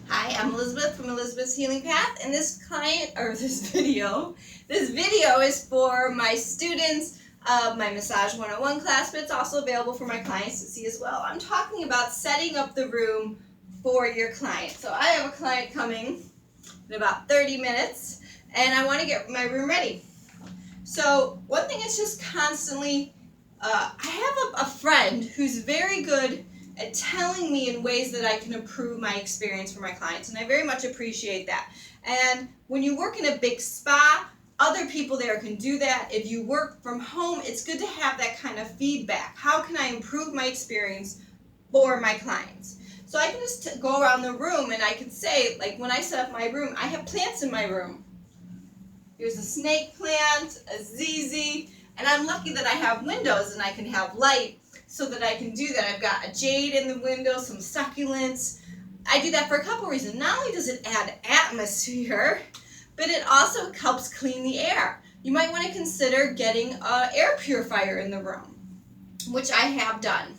Hi, I'm Elizabeth from Elizabeth's Healing Path, and this video is for my students of my Massage 101 class, but it's also available for my clients to see as well. I'm talking about setting up the room for your client. So I have a client coming in about 30 minutes, and I want to get my room ready. So one thing is just constantly, I have a friend who's very good at telling me in ways that I can improve my experience for my clients, and I very much appreciate that. And when you work in a big spa, other people there can do that. If you work from home, it's good to have that kind of feedback. How can I improve my experience for my clients? So I can just go around the room and I can say, like when I set up my room, I have plants in my room. Here's a snake plant, a ZZ, and I'm lucky that I have windows and I can have light so that I can do that. I've got a jade in the window, some succulents. I do that for a couple reasons. Not only does it add atmosphere, but it also helps clean the air. You might want to consider getting an air purifier in the room, which I have done,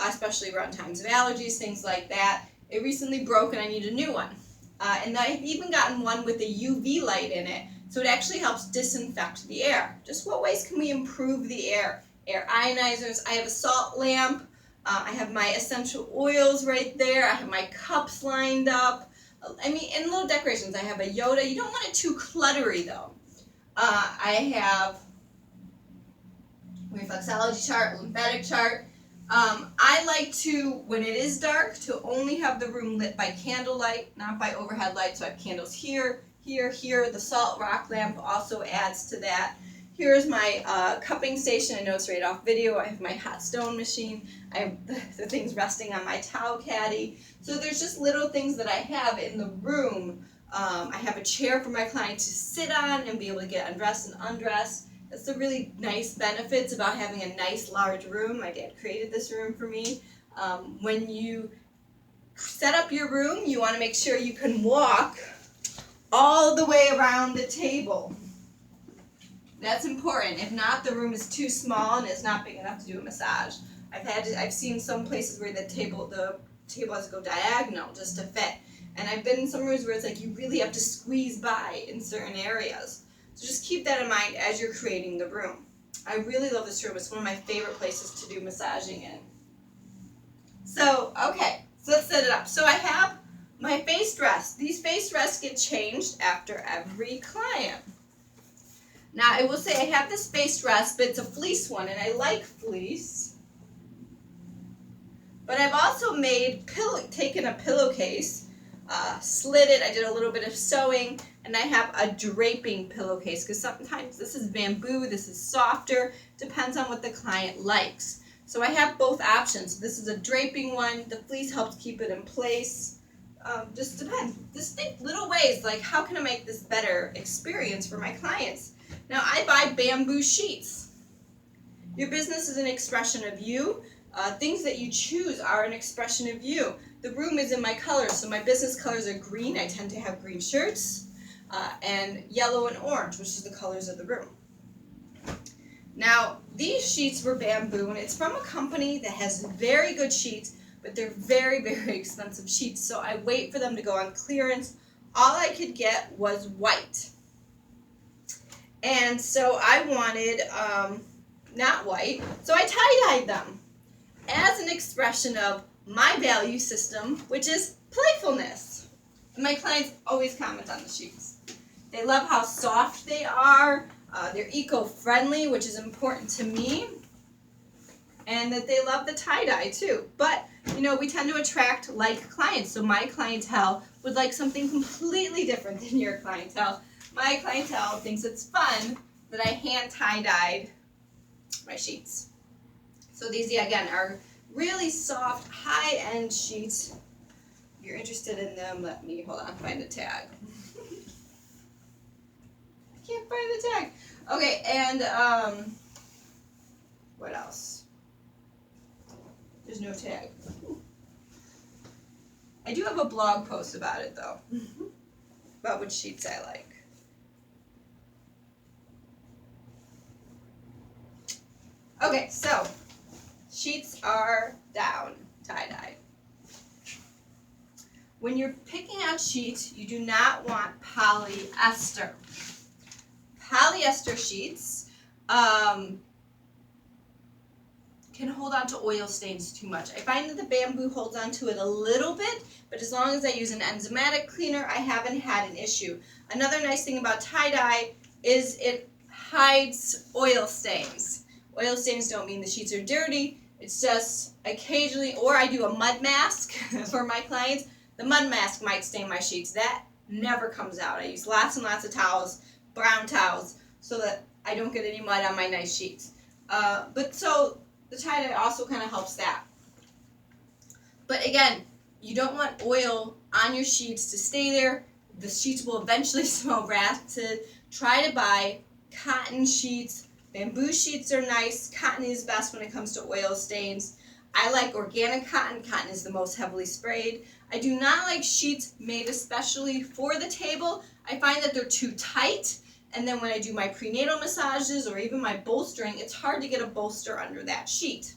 especially around times of allergies, things like that. It recently broke and I need a new one. And I've even gotten one with a UV light in it, so it actually helps disinfect the air. Just what ways can we improve the air? Air ionizers. I have a salt lamp. I have my essential oils right there. I have my cups lined up. And little decorations. I have a Yoda. You don't want it too cluttery though. I have reflexology chart, lymphatic chart. I like to, when it is dark, to only have the room lit by candlelight, not by overhead light. So I have candles here, here, here. The salt rock lamp also adds to that. Here's my cupping station. I know it's right off video. I have my hot stone machine. I have the things resting on my towel caddy. So there's just little things that I have in the room. I have a chair for my client to sit on and be able to get undressed and undressed. That's the really nice benefits about having a nice large room. My dad created this room for me. When you set up your room, you want to make sure you can walk all the way around the table. That's important. If not, the room is too small and it's not big enough to do a massage. I've seen some places where the table has to go diagonal just to fit. And I've been in some rooms where it's like you really have to squeeze by in certain areas. So just keep that in mind as you're creating the room. I really love this room. It's one of my favorite places to do massaging in. So, okay, so let's set it up. So I have my face rests. These face rests get changed after every client. Now, I will say I have this face rest, but it's a fleece one, and I like fleece. But I've also taken a pillowcase, slid it, I did a little bit of sewing, and I have a draping pillowcase, because sometimes this is bamboo, this is softer, depends on what the client likes. So I have both options. This is a draping one, the fleece helps keep it in place. Just depends. Just think little ways, like how can I make this better experience for my clients? Now I buy bamboo sheets. Your business is an expression of you. Things that you choose are an expression of you. The room is in my colors, so my business colors are green. I tend to have green shirts, and yellow and orange, which is the colors of the room. Now, these sheets were bamboo, and it's from a company that has very good sheets, but they're very, very expensive sheets, so I wait for them to go on clearance. All I could get was white. And so I wanted not white, so I tie-dyed them as an expression of my value system, which is playfulness. And my clients always comment on the sheets. They love how soft they are, they're eco-friendly, which is important to me, and that they love the tie-dye too. But, you know, we tend to attract like clients, so my clientele would like something completely different than your clientele. My clientele thinks it's fun that I hand tie-dyed my sheets. So these, again, are really soft, high-end sheets. If you're interested in them, let me, find the tag. I can't find the tag. Okay, and what else? There's no tag. I do have a blog post about it, though, about which sheets I like. Okay, so sheets are down, tie-dye. when you're picking out sheets, you do not want polyester. Polyester sheets can hold on to oil stains too much. I find that the bamboo holds on to it a little bit, but as long as I use an enzymatic cleaner, I haven't had an issue. Another nice thing about tie-dye is it hides oil stains. Oil stains don't mean the sheets are dirty. It's just occasionally, or I do a mud mask for my clients. The mud mask might stain my sheets. That never comes out. I use lots and lots of towels, brown towels, so that I don't get any mud on my nice sheets. But so the tie-dye also kind of helps that. But again, you don't want oil on your sheets to stay there. The sheets will eventually smell rancid. Try to buy cotton sheets. Bamboo sheets are nice. Cotton is best when it comes to oil stains. I like organic cotton. Cotton is the most heavily sprayed. I do not like sheets made especially for the table. I find that they're too tight. And then when I do my prenatal massages or even my bolstering, it's hard to get a bolster under that sheet.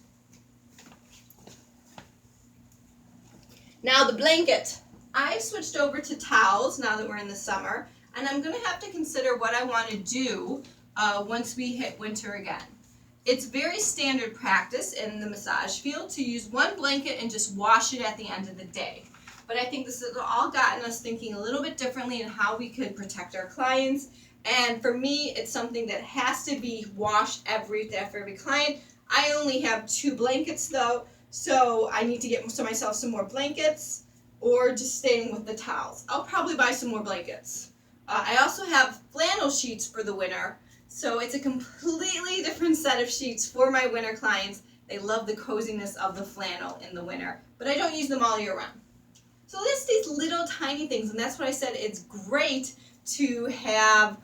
Now the blanket. I've switched over to towels now that we're in the summer, and I'm going to have to consider what I want to do once we hit winter again. It's very standard practice in the massage field to use one blanket and just wash it at the end of the day. But I think this has all gotten us thinking a little bit differently in how we could protect our clients. And for me, it's something that has to be washed for every client. I only have 2 blankets though, so I need to get myself some more blankets or just staying with the towels. I'll probably buy some more blankets. I also have flannel sheets for the winter, so it's a completely different set of sheets for my winter clients. They love the coziness of the flannel in the winter, but I don't use them all year round. So there's these little tiny things, and that's what I said, it's great to have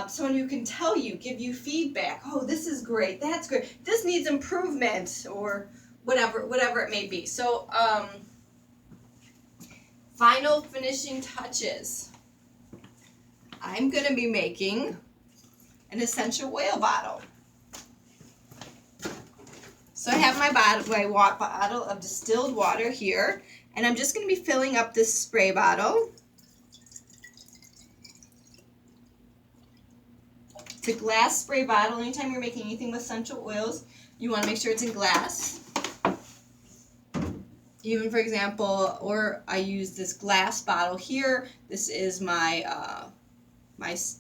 someone who can tell you, give you feedback. Oh, this is great, that's great, this needs improvement, or whatever it may be. So final finishing touches. I'm going to be making an essential oil bottle. So I have my bottle of distilled water here, and I'm just going to be filling up this spray bottle. It's a glass spray bottle. Anytime you're making anything with essential oils, you want to make sure it's in glass. Even for example, or I use this glass bottle here. This is my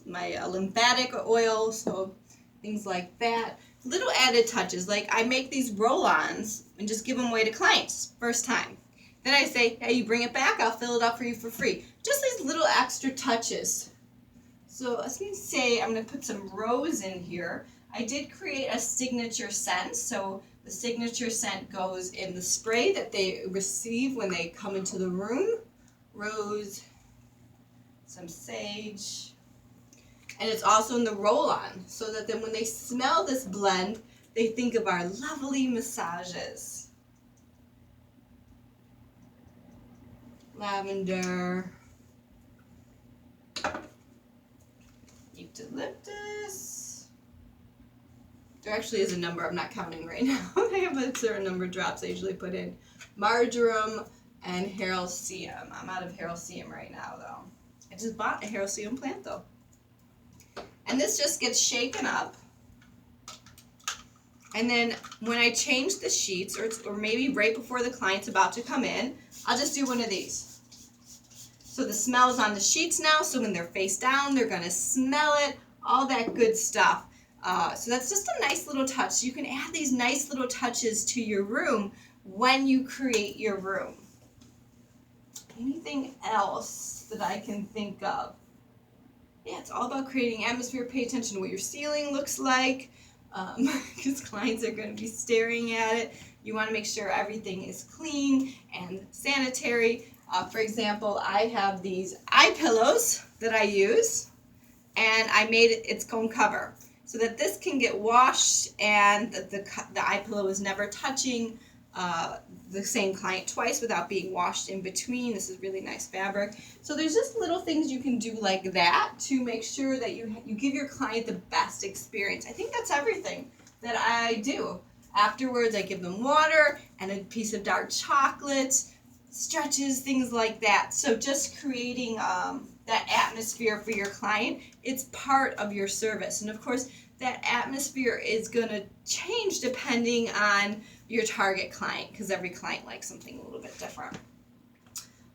my lymphatic oil, so things like that. Little added touches, like I make these roll-ons and just give them away to clients first time. Then I say, hey, you bring it back, I'll fill it up for you for free. Just these little extra touches. So let's say I'm going to put some rose in here. I did create a signature scent, so the signature scent goes in the spray that they receive when they come into the room. Rose, some sage, and it's also in the roll-on, so that then when they smell this blend, they think of our lovely massages. Lavender, eucalyptus. There actually is a number, I'm not counting right now. I have a certain number of drops I usually put in. Marjoram and Haroldsium. I'm out of Haroldsium right now though. I just bought a Haroldsium plant though. And this just gets shaken up. And then when I change the sheets, or maybe right before the client's about to come in, I'll just do one of these. So the smell is on the sheets now, so when they're face down, they're gonna smell it, all that good stuff. So that's just a nice little touch. You can add these nice little touches to your room when you create your room. Anything else that I can think of? Yeah, it's all about creating atmosphere. Pay attention to what your ceiling looks like, because clients are going to be staring at it. You want to make sure everything is clean and sanitary. For example, I have these eye pillows that I use, and I made it its own cover so that this can get washed and the eye pillow is never touching the same client twice without being washed in between. This is really nice fabric. So there's just little things you can do like that to make sure that you give your client the best experience. I think that's everything that I do. Afterwards, I give them water and a piece of dark chocolate, stretches, things like that. So just creating that atmosphere for your client, it's part of your service. And of course, that atmosphere is going to change depending on your target client, because every client likes something a little bit different.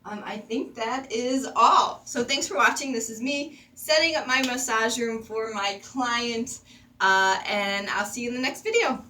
I think that is all. So thanks for watching. This is me setting up my massage room for my client, and I'll see you in the next video.